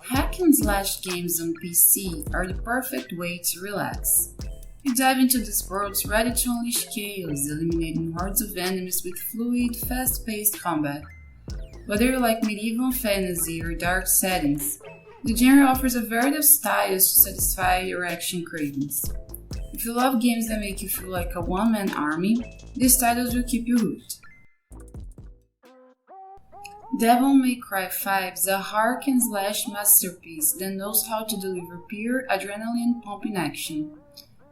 Hack and slash games on PC are the perfect way to relax. You dive into these worlds ready to unleash chaos, eliminating hordes of enemies with fluid, fast-paced combat. Whether you like medieval fantasy or dark settings, the genre offers a variety of styles to satisfy your action cravings. If you love games that make you feel like a one-man army, these titles will keep you hooked. Devil May Cry 5 is a hack and slash masterpiece that knows how to deliver pure adrenaline-pumping action.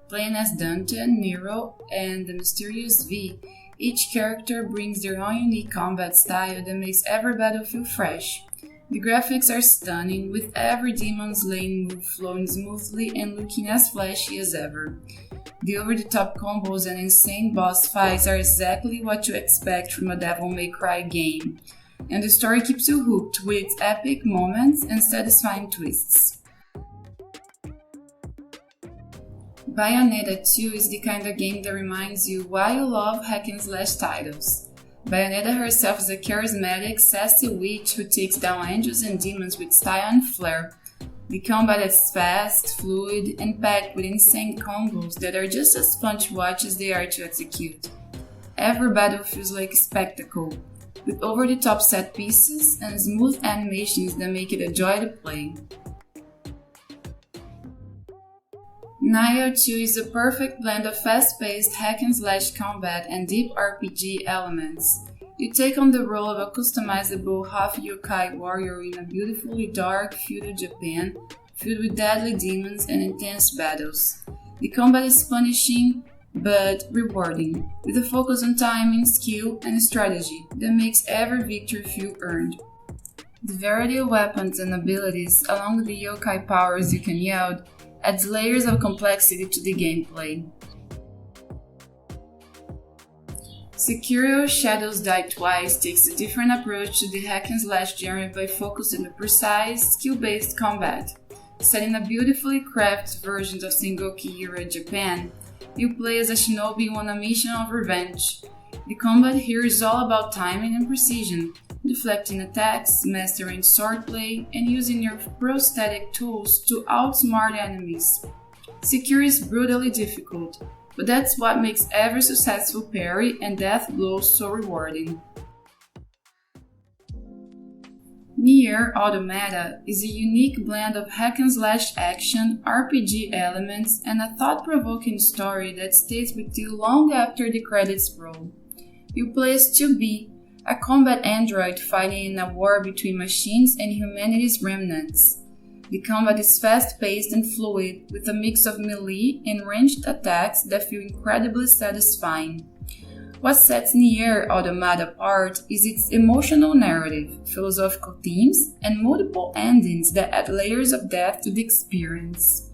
Playing as Dante, Nioh, and the mysterious V, each character brings their own unique combat style that makes every battle feel fresh. The graphics are stunning, with every demon slaying move flowing smoothly and looking as flashy as ever. The over-the-top combos and insane boss fights are exactly what you expect from a Devil May Cry game, and the story keeps you hooked with its epic moments and satisfying twists. Bayonetta 2 is the kind of game that reminds you why you love hack and slash titles. Bayonetta herself is a charismatic, sassy witch who takes down angels and demons with style and flair. The combat is fast, fluid, and packed with insane combos that are just as fun to watch as they are to execute. Every battle feels like a spectacle, with over-the-top set pieces and smooth animations that make it a joy to play. Nioh 2 is a perfect blend of fast-paced hack-and-slash combat and deep RPG elements. You take on the role of a customizable half-yokai warrior in a beautifully dark feudal Japan, filled with deadly demons and intense battles. The combat is punishing but rewarding, with a focus on timing, skill, and strategy that makes every victory feel earned. The variety of weapons and abilities, along with the yokai powers you can wield, adds layers of complexity to the gameplay. Sekiro Shadows Die Twice takes a different approach to the hack-and-slash genre by focusing on precise, skill-based combat. Set in a beautifully crafted version of Sengoku-era Japan, you play as a shinobi on a mission of revenge. The combat here is all about timing and precision, deflecting attacks, mastering swordplay, and using your prosthetic tools to outsmart enemies. Sekiro is brutally difficult, but that's what makes every successful parry and death blow so rewarding. Nier Automata is a unique blend of hack-and-slash action, RPG elements, and a thought-provoking story that stays with you long after the credits roll. You play as 2B, a combat android fighting in a war between machines and humanity's remnants. The combat is fast-paced and fluid, with a mix of melee and ranged attacks that feel incredibly satisfying. What sets Nier Automata apart is its emotional narrative, philosophical themes, and multiple endings that add layers of depth to the experience.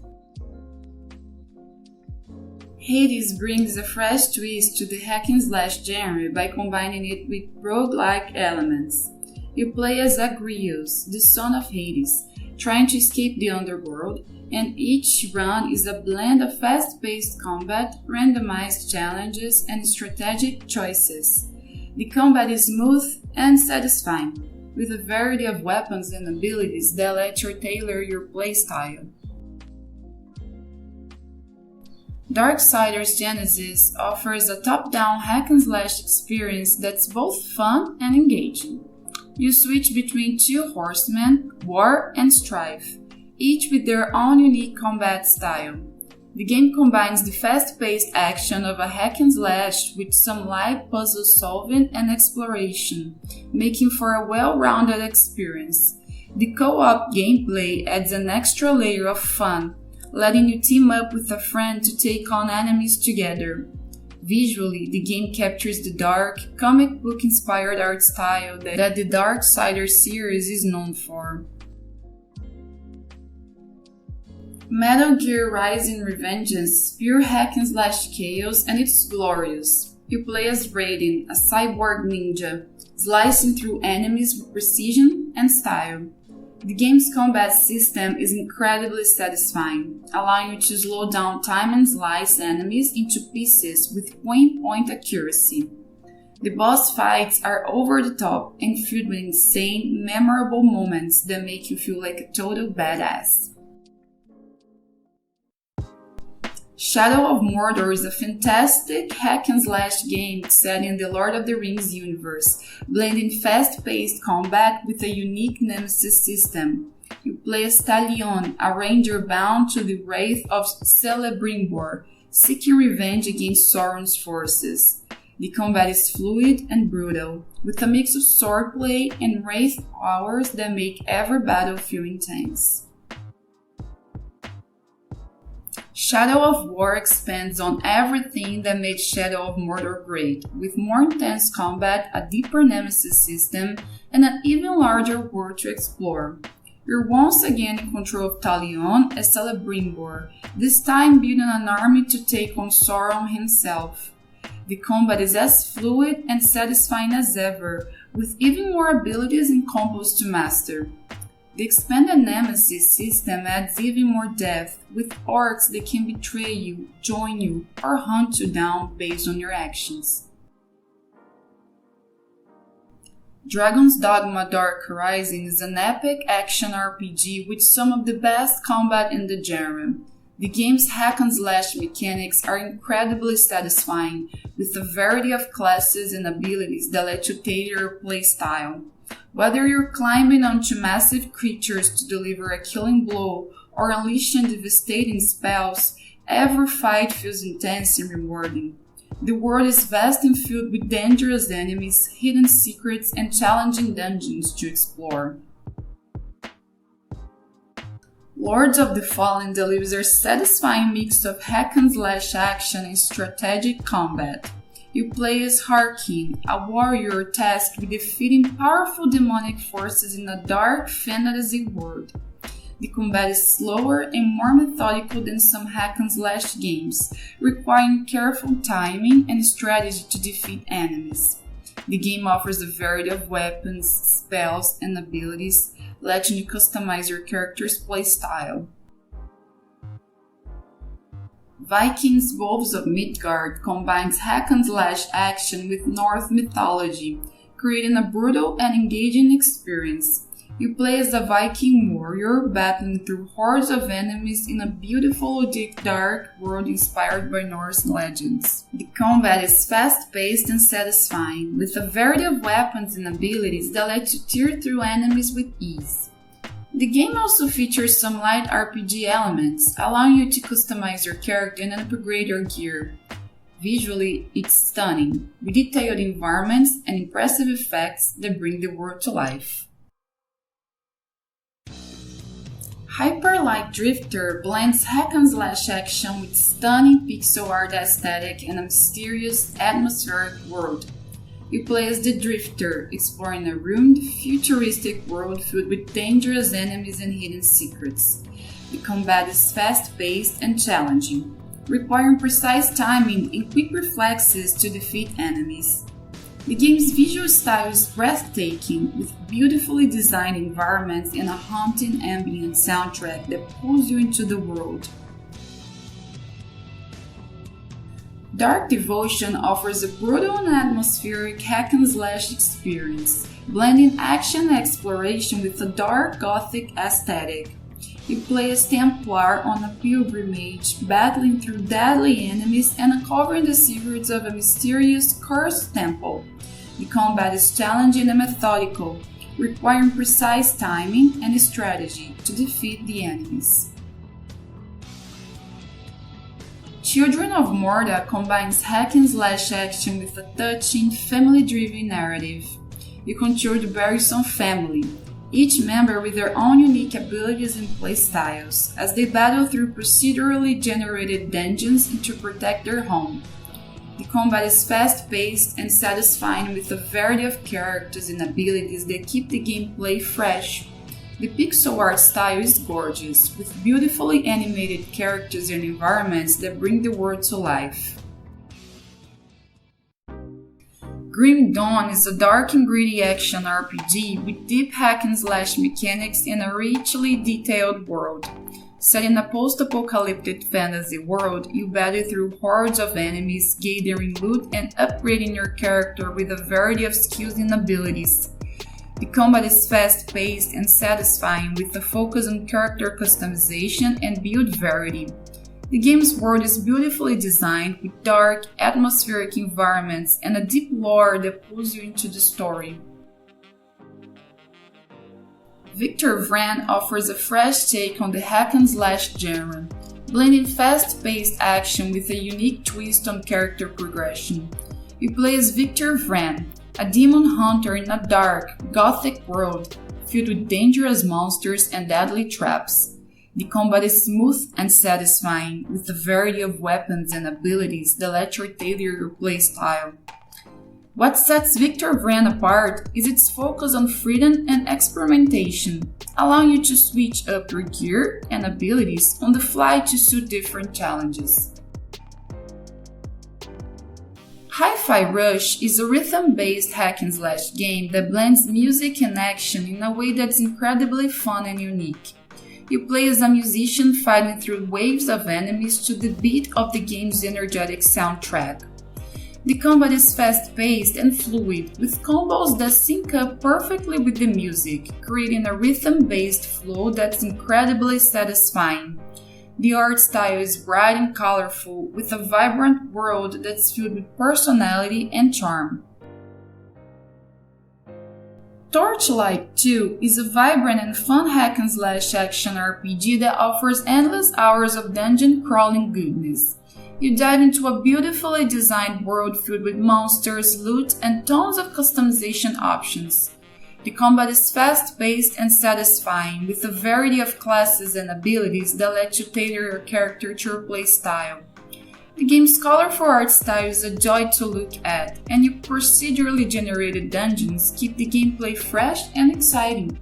Hades brings a fresh twist to the hack-and-slash genre by combining it with roguelike elements. You play as Agrios, the son of Hades, trying to escape the underworld, and each run is a blend of fast-paced combat, randomized challenges, and strategic choices. The combat is smooth and satisfying, with a variety of weapons and abilities that let you tailor your playstyle. Darksiders Genesis offers a top-down hack-and-slash experience that's both fun and engaging. You switch between two horsemen, War and Strife, each with their own unique combat style. The game combines the fast-paced action of a hack-and-slash with some light puzzle solving and exploration, making for a well-rounded experience. The co-op gameplay adds an extra layer of fun, letting you team up with a friend to take on enemies together. Visually, the game captures the dark, comic book-inspired art style that the Darksiders series is known for. Metal Gear Rising: Revengeance is pure hack-and-slash chaos, and it's glorious. You play as Raiden, a cyborg ninja, slicing through enemies with precision and style. The game's combat system is incredibly satisfying, allowing you to slow down time and slice enemies into pieces with point-accuracy. The boss fights are over the top and filled with insane, memorable moments that make you feel like a total badass. Shadow of Mordor is a fantastic hack-and-slash game set in the Lord of the Rings universe, blending fast-paced combat with a unique nemesis system. You play as Talion, a ranger bound to the wrath of Celebrimbor, seeking revenge against Sauron's forces. The combat is fluid and brutal, with a mix of swordplay and wraith powers that make every battle feel intense. Shadow of War expands on everything that made Shadow of Mordor great, with more intense combat, a deeper nemesis system, and an even larger world to explore. You're once again in control of Talion as Celebrimbor, this time building an army to take on Sauron himself. The combat is as fluid and satisfying as ever, with even more abilities and combos to master. The expanded Nemesis system adds even more depth, with orcs that can betray you, join you, or hunt you down based on your actions. Dragon's Dogma Dark Arisen is an epic action RPG with some of the best combat in the genre. The game's hack-and-slash mechanics are incredibly satisfying, with a variety of classes and abilities that let you tailor your playstyle. Whether you're climbing onto massive creatures to deliver a killing blow or unleashing devastating spells, every fight feels intense and rewarding. The world is vast and filled with dangerous enemies, hidden secrets, and challenging dungeons to explore. Lords of the Fallen delivers a satisfying mix of hack-and-slash action and strategic combat. You play as Harkin, a warrior tasked with defeating powerful demonic forces in a dark fantasy world. The combat is slower and more methodical than some hack-and-slash games, requiring careful timing and strategy to defeat enemies. The game offers a variety of weapons, spells, and abilities, letting you customize your character's playstyle. Vikings Wolves of Midgard combines hack-and-slash action with Norse mythology, creating a brutal and engaging experience. You play as a Viking warrior battling through hordes of enemies in a beautiful, dark world inspired by Norse legends. The combat is fast-paced and satisfying, with a variety of weapons and abilities that let you tear through enemies with ease. The game also features some light RPG elements, allowing you to customize your character and upgrade your gear. Visually, it's stunning, with detailed environments and impressive effects that bring the world to life. Hyper Light Drifter blends hack-and-slash action with stunning pixel art aesthetic and a mysterious, atmospheric world. You play as the Drifter, exploring a ruined, futuristic world filled with dangerous enemies and hidden secrets. The combat is fast-paced and challenging, requiring precise timing and quick reflexes to defeat enemies. The game's visual style is breathtaking, with beautifully designed environments and a haunting ambient soundtrack that pulls you into the world. Dark Devotion offers a brutal and atmospheric hack-and-slash experience, blending action and exploration with a dark gothic aesthetic. You play as Templar on a pilgrimage, battling through deadly enemies and uncovering the secrets of a mysterious cursed temple. The combat is challenging and methodical, requiring precise timing and strategy to defeat the enemies. Children of Morta combines hack-and-slash action with a touching, family-driven narrative. You control the Barrison family, each member with their own unique abilities and playstyles, as they battle through procedurally generated dungeons to protect their home. The combat is fast-paced and satisfying, with a variety of characters and abilities that keep the gameplay fresh. The pixel art style is gorgeous, with beautifully animated characters and environments that bring the world to life. Grim Dawn is a dark and gritty action RPG with deep hack-and-slash mechanics and a richly detailed world. Set in a post-apocalyptic fantasy world, you battle through hordes of enemies, gathering loot and upgrading your character with a variety of skills and abilities. The combat is fast-paced and satisfying with a focus on character customization and build variety. The game's world is beautifully designed with dark, atmospheric environments and a deep lore that pulls you into the story. Victor Vran offers a fresh take on the hack-and-slash genre, blending fast-paced action with a unique twist on character progression. You play as Victor Vran, a demon hunter in a dark, gothic world filled with dangerous monsters and deadly traps. The combat is smooth and satisfying, with a variety of weapons and abilities that let you tailor your playstyle. What sets Victor Vran apart is its focus on freedom and experimentation, allowing you to switch up your gear and abilities on the fly to suit different challenges. Hi-Fi Rush is a rhythm-based hack-and-slash game that blends music and action in a way that's incredibly fun and unique. You play as a musician fighting through waves of enemies to the beat of the game's energetic soundtrack. The combat is fast-paced and fluid, with combos that sync up perfectly with the music, creating a rhythm-based flow that's incredibly satisfying. The art style is bright and colorful, with a vibrant world that's filled with personality and charm. Torchlight II is a vibrant and fun hack-and-slash action RPG that offers endless hours of dungeon crawling goodness. You dive into a beautifully designed world filled with monsters, loot, and tons of customization options. The combat is fast-paced and satisfying, with a variety of classes and abilities that let you tailor your character to your playstyle. The game's colorful art style is a joy to look at, and your procedurally generated dungeons keep the gameplay fresh and exciting.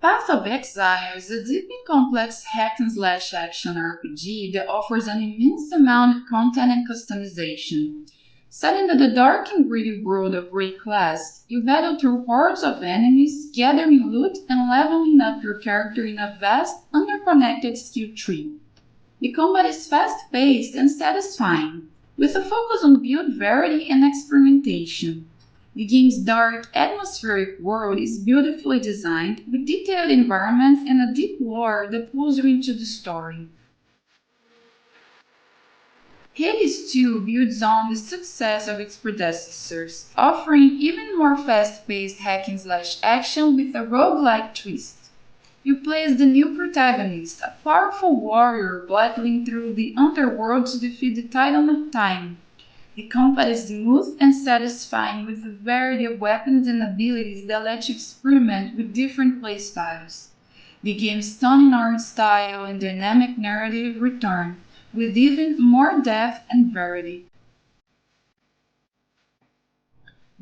Path of Exile is a deep and complex hack-and-slash action RPG that offers an immense amount of content and customization. Set into the dark and gritty world of Class, you battle through hordes of enemies, gathering loot and leveling up your character in a vast, interconnected skill tree. The combat is fast-paced and satisfying, with a focus on build variety and experimentation. The game's dark, atmospheric world is beautifully designed, with detailed environments and a deep lore that pulls you into the story. Hades 2 builds on the success of its predecessors, offering even more fast-paced hack-and-slash action with a roguelike twist. You play as the new protagonist, a powerful warrior battling through the underworld to defeat the Titan of Time. The combat is smooth and satisfying, with a variety of weapons and abilities that let you experiment with different playstyles. The game's stunning art style and dynamic narrative return, with even more depth and variety.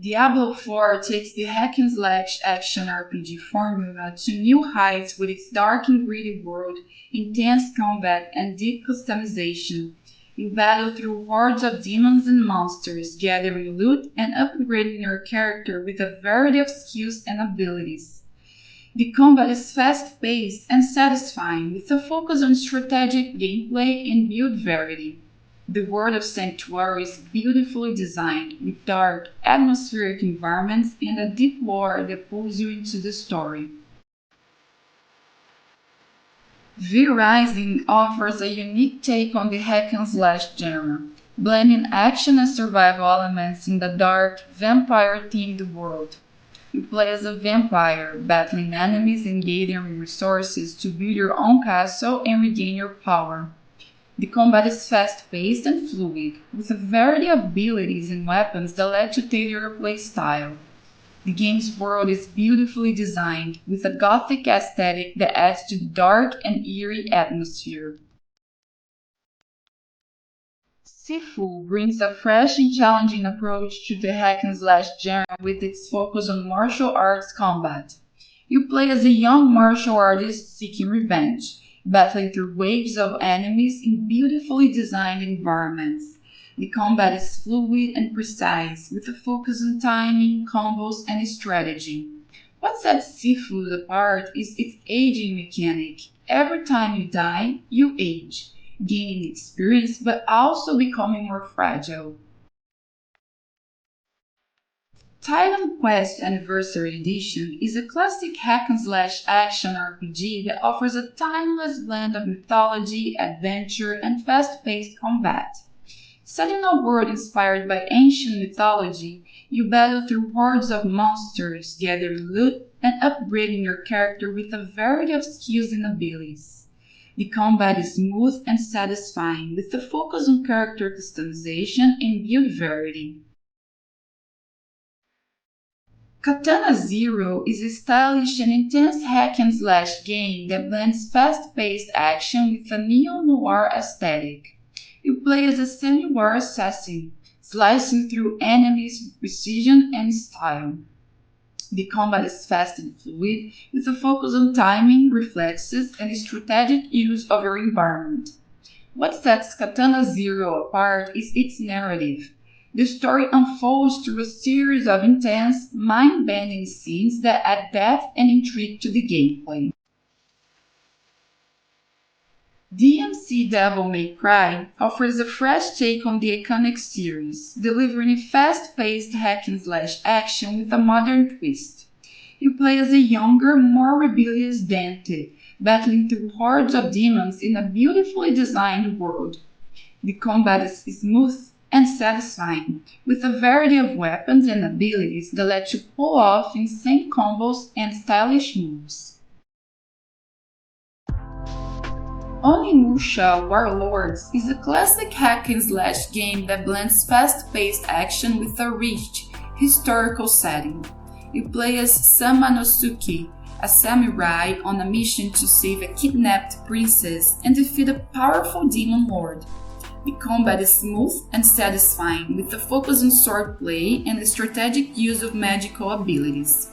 Diablo 4 takes the hack-and-slash action RPG formula to new heights with its dark and gritty world, intense combat, and deep customization. You battle through hordes of demons and monsters, gathering loot and upgrading your character with a variety of skills and abilities. The combat is fast-paced and satisfying, with a focus on strategic gameplay and build variety. The world of Sanctuary is beautifully designed, with dark, atmospheric environments and a deep lore that pulls you into the story. Rising offers a unique take on the hack-and-slash genre, blending action and survival elements in the dark, vampire-themed world. You play as a vampire, battling enemies and gathering resources to build your own castle and regain your power. The combat is fast-paced and fluid, with a variety of abilities and weapons that let you tailor your playstyle. The game's world is beautifully designed, with a gothic aesthetic that adds to the dark and eerie atmosphere. Sifu brings a fresh and challenging approach to the hack-and-slash genre with its focus on martial arts combat. You play as a young martial artist seeking revenge, battling through waves of enemies in beautifully designed environments. The combat is fluid and precise, with a focus on timing, combos, and strategy. What sets Sifu apart is its aging mechanic. Every time you die, you age, gaining experience but also becoming more fragile. Titan Quest Anniversary Edition is a classic hack-and-slash action RPG that offers a timeless blend of mythology, adventure, and fast-paced combat. Set in a world inspired by ancient mythology, you battle through hordes of monsters, gathering loot, and upgrading your character with a variety of skills and abilities. The combat is smooth and satisfying, with a focus on character customization and build variety. Katana Zero is a stylish and intense hack-and-slash game that blends fast-paced action with a neo-noir aesthetic. You play as a semi-war assassin, slicing through enemies with precision and style. The combat is fast and fluid, with a focus on timing, reflexes, and strategic use of your environment. What sets Katana Zero apart is its narrative. The story unfolds through a series of intense, mind-bending scenes that add depth and intrigue to the gameplay. DMC Devil May Cry offers a fresh take on the iconic series, delivering a fast-paced hack-and-slash action with a modern twist. You play as a younger, more rebellious Dante, battling through hordes of demons in a beautifully designed world. The combat is smooth and satisfying, with a variety of weapons and abilities that let you pull off insane combos and stylish moves. Onimusha Warlords is a classic hack-and-slash game that blends fast-paced action with a rich, historical setting. You play as Samanosuke, a samurai on a mission to save a kidnapped princess and defeat a powerful demon lord. The combat is smooth and satisfying, with a focus on swordplay and the strategic use of magical abilities.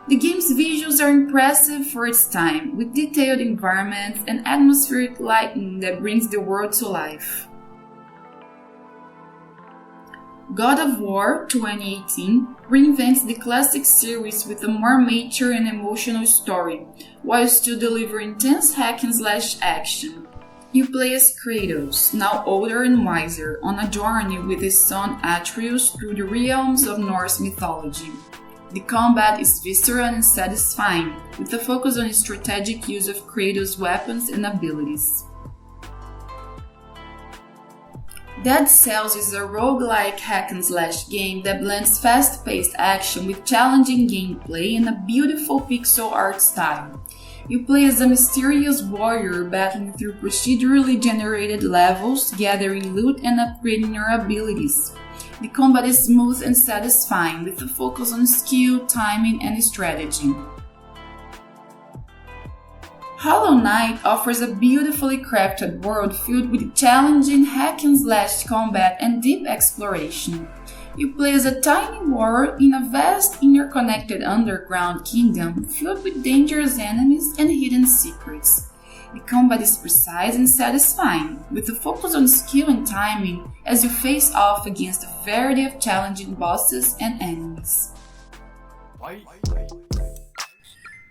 The game's visuals are impressive for its time, with detailed environments and atmospheric lighting that brings the world to life. God of War 2018 reinvents the classic series with a more mature and emotional story, while still delivering intense hack-and-slash action. You play as Kratos, now older and wiser, on a journey with his son Atreus through the realms of Norse mythology. The combat is visceral and satisfying, with a focus on the strategic use of Kratos' weapons and abilities. Dead Cells is a roguelike hack-and-slash game that blends fast-paced action with challenging gameplay and a beautiful pixel art style. You play as a mysterious warrior battling through procedurally generated levels, gathering loot and upgrading your abilities. The combat is smooth and satisfying, with a focus on skill, timing, and strategy. Hollow Knight offers a beautifully crafted world filled with challenging hack-and-slash combat and deep exploration. You play as a tiny warrior in a vast, interconnected underground kingdom filled with dangerous enemies and hidden secrets. The combat is precise and satisfying, with a focus on skill and timing as you face off against a variety of challenging bosses and enemies.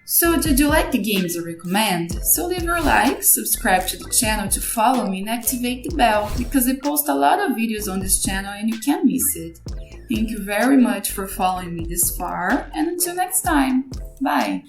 So, did you like the games I recommend? So leave your like, subscribe to the channel to follow me and activate the bell, because I post a lot of videos on this channel and you can't miss it. Thank you very much for following me this far, and until next time, bye!